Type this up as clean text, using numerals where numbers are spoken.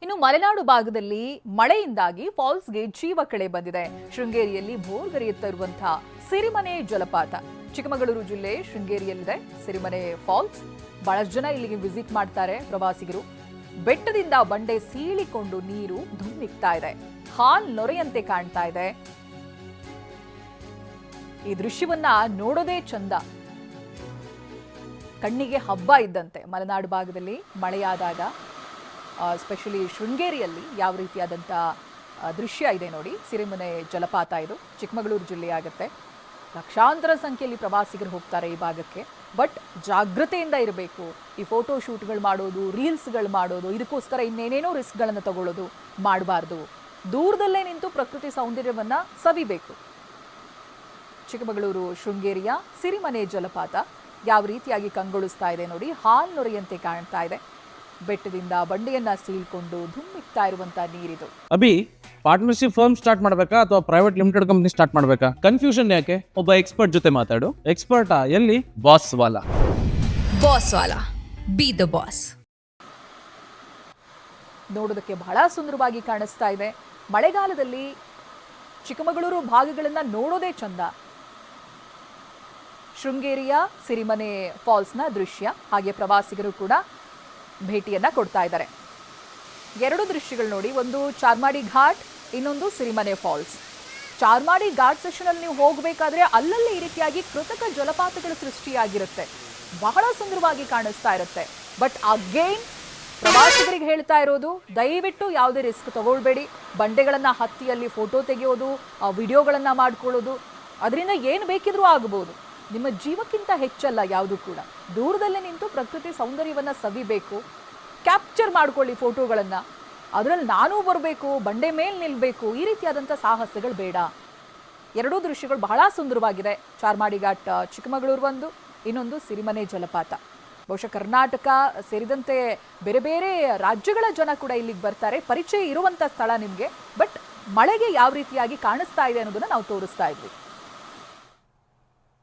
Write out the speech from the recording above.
ಇನ್ನು ಮಲೆನಾಡು ಭಾಗದಲ್ಲಿ ಮಳೆಯಿಂದಾಗಿ ಫಾಲ್ಸ್ಗೆ ಜೀವ ಕಳೆ ಬಂದಿದೆ. ಶೃಂಗೇರಿಯಲ್ಲಿ ಭೋರ್ಗರೆಯುತ್ತಾ ಇರುವಂತಹ ಸಿರಿಮನೆ ಜಲಪಾತ. ಚಿಕ್ಕಮಗಳೂರು ಜಿಲ್ಲೆ ಶೃಂಗೇರಿಯಲ್ಲಿದೆ ಸಿರಿಮನೆ ಫಾಲ್ಸ್. ಬಹಳಷ್ಟು ಜನ ಇಲ್ಲಿಗೆ ವಿಸಿಟ್ ಮಾಡ್ತಾರೆ ಪ್ರವಾಸಿಗರು. ಬೆಟ್ಟದಿಂದ ಬಂಡೆ ಸೀಳಿಕೊಂಡು ನೀರು ಧುಮ್ಮಿಕ್ತಾ ಇದೆ. ಹಾಲ್ ನೊರೆಯಂತೆ ಕಾಣ್ತಾ ಇದೆ. ಈ ದೃಶ್ಯವನ್ನ ನೋಡೋದೇ ಚಂದ, ಕಣ್ಣಿಗೆ ಹಬ್ಬ ಇದ್ದಂತೆ. ಮಲೆನಾಡು ಭಾಗದಲ್ಲಿ ಮಳೆಯಾದಾಗ ಸ್ಪೆಷಲಿ ಶೃಂಗೇರಿಯಲ್ಲಿ ಯಾವ ರೀತಿಯಾದಂಥ ದೃಶ್ಯ ಇದೆ ನೋಡಿ. ಸಿರಿಮನೆ ಜಲಪಾತ ಇದು ಚಿಕ್ಕಮಗಳೂರು ಜಿಲ್ಲೆ ಆಗುತ್ತೆ. ಲಕ್ಷಾಂತರ ಸಂಖ್ಯೆಯಲ್ಲಿ ಪ್ರವಾಸಿಗರು ಹೋಗ್ತಾರೆ ಈ ಭಾಗಕ್ಕೆ. ಬಟ್ ಜಾಗೃತೆಯಿಂದ ಇರಬೇಕು. ಈ ಫೋಟೋ ಶೂಟ್ಗಳು ಮಾಡೋದು, ರೀಲ್ಸ್ಗಳು ಮಾಡೋದು, ಇದಕ್ಕೋಸ್ಕರ ಇನ್ನೇನೇನೋ ರಿಸ್ಕ್ಗಳನ್ನು ತಗೊಳ್ಳೋದು ಮಾಡಬಾರ್ದು. ದೂರದಲ್ಲೇ ನಿಂತು ಪ್ರಕೃತಿ ಸೌಂದರ್ಯವನ್ನ ಸವಿಬೇಕು. ಚಿಕ್ಕಮಗಳೂರು ಶೃಂಗೇರಿಯ ಸಿರಿಮನೆ ಜಲಪಾತ ಯಾವ ರೀತಿಯಾಗಿ ಕಂಗೊಳಿಸ್ತಾ ಇದೆ ನೋಡಿ. ಹಾಲ್ ನೊರೆಯಂತೆ ಕಾಣ್ತಾ ಇದೆ. ಬೆಟ್ಟದಿಂದ ಬಂಡೆಯನ್ನ ಸೀಳ್ಕೊಂಡು ಧುಮ್ಮಿಕ್ತಾ ಇರುವಂತ ನೀರಿದು. ಅಭಿ, ಪಾರ್ಟ್ನರ್ಶಿಪ್ ಫರ್ಮ್ ಸ್ಟಾರ್ಟ್ ಮಾಡಬೇಕಾ ಅಥವಾ ಪ್ರೈವೇಟ್ ಲಿಮಿಟೆಡ್ ಕಂಪನಿ ಸ್ಟಾರ್ಟ್ ಮಾಡಬೇಕಾ? ಕನ್ಫ್ಯೂಷನ್ ಯಾಕೆ? ಒಬ್ಬ ಎಕ್ಸ್ಪರ್ಟ್ ಜೊತೆ ಮಾತಾಡು. ಎಕ್ಸ್ಪರ್ಟಾ? ಎಲ್ಲಿ? Boss Vala. B the boss. ನೋಡೋದಕ್ಕೆ ಬಹಳ ಸುಂದರವಾಗಿ ಕಾಣಿಸ್ತಾ ಇದೆ. ಮಳೆಗಾಲದಲ್ಲಿ ಚಿಕ್ಕಮಗಳೂರು ಭಾಗಗಳನ್ನ ನೋಡೋದೇ ಚಂದ. ಶೃಂಗೇರಿಯ ಸಿರಿಮನೆ ಫಾಲ್ಸ್ನ ದೃಶ್ಯ, ಹಾಗೆ ಪ್ರವಾಸಿಗರು ಕೂಡ ಭೇಟಿಯನ್ನ ಕೊಡ್ತಾ ಇದ್ದಾರೆ. ಎರಡು ದೃಶ್ಯಗಳು ನೋಡಿ. ಒಂದು ಚಾರ್ಮಾಡಿ ಘಾಟ್, ಇನ್ನೊಂದು ಸಿರಿಮನೆ ಫಾಲ್ಸ್. ಚಾರ್ಮಾಡಿ ಘಾಟ್ ಸೆಷನ್ ಅಲ್ಲಿ ನೀವು ಹೋಗಬೇಕಾದ್ರೆ ಅಲ್ಲಲ್ಲಿ ಈ ರೀತಿಯಾಗಿ ಕೃತಕ ಜಲಪಾತಗಳು ಸೃಷ್ಟಿಯಾಗಿರುತ್ತೆ. ಬಹಳ ಸುಂದರವಾಗಿ ಕಾಣಿಸ್ತಾ ಇರುತ್ತೆ. ಬಟ್ ಅಗೇನ್ ಪ್ರವಾಸಿಗರಿಗೆ ಹೇಳ್ತಾ ಇರೋದು, ದಯವಿಟ್ಟು ಯಾವುದೇ ರಿಸ್ಕ್ ತಗೊಳ್ಬೇಡಿ. ಬಂಡೆಗಳನ್ನ ಹತ್ತಿಯಲ್ಲಿ ಫೋಟೋ ತೆಗೆಯೋದು, ವಿಡಿಯೋಗಳನ್ನ ಮಾಡ್ಕೊಳ್ಳೋದು, ಅದರಿಂದ ಏನು ಬೇಕಿದ್ರೂ ಆಗಬಹುದು. ನಿಮ್ಮ ಜೀವಕ್ಕಿಂತ ಹೆಚ್ಚಲ್ಲ ಯಾವುದು ಕೂಡ. ದೂರದಲ್ಲೇ ನಿಂತು ಪ್ರಕೃತಿ ಸೌಂದರ್ಯವನ್ನ ಸವಿಬೇಕು. ಕ್ಯಾಪ್ಚರ್ ಮಾಡ್ಕೊಳ್ಳಿ ಫೋಟೋಗಳನ್ನ. ಅದರಲ್ಲಿ ನಾನೂ ಬರಬೇಕು, ಬಂಡೆ ಮೇಲೆ ನಿಲ್ಬೇಕು, ಈ ರೀತಿಯಾದಂಥ ಸಾಹಸಗಳು ಬೇಡ. ಎರಡೂ ದೃಶ್ಯಗಳು ಬಹಳ ಸುಂದರವಾಗಿದೆ. ಚಾರ್ಮಾಡಿ ಘಾಟ್ ಚಿಕ್ಕಮಗಳೂರು ಒಂದು, ಇನ್ನೊಂದು ಸಿರಿಮನೆ ಜಲಪಾತ. ಬಹುಶಃ ಕರ್ನಾಟಕ ಸೇರಿದಂತೆ ಬೇರೆ ಬೇರೆ ರಾಜ್ಯಗಳ ಜನ ಕೂಡ ಇಲ್ಲಿಗೆ ಬರ್ತಾರೆ. ಪರಿಚಯ ಇರುವಂಥ ಸ್ಥಳ ನಿಮಗೆ. ಬಟ್ ಮಳೆಗೆ ಯಾವ ರೀತಿಯಾಗಿ ಕಾಣಿಸ್ತಾ ಇದೆ ಅನ್ನೋದನ್ನ ನಾವು ತೋರಿಸ್ತಾ ಇದ್ವಿ.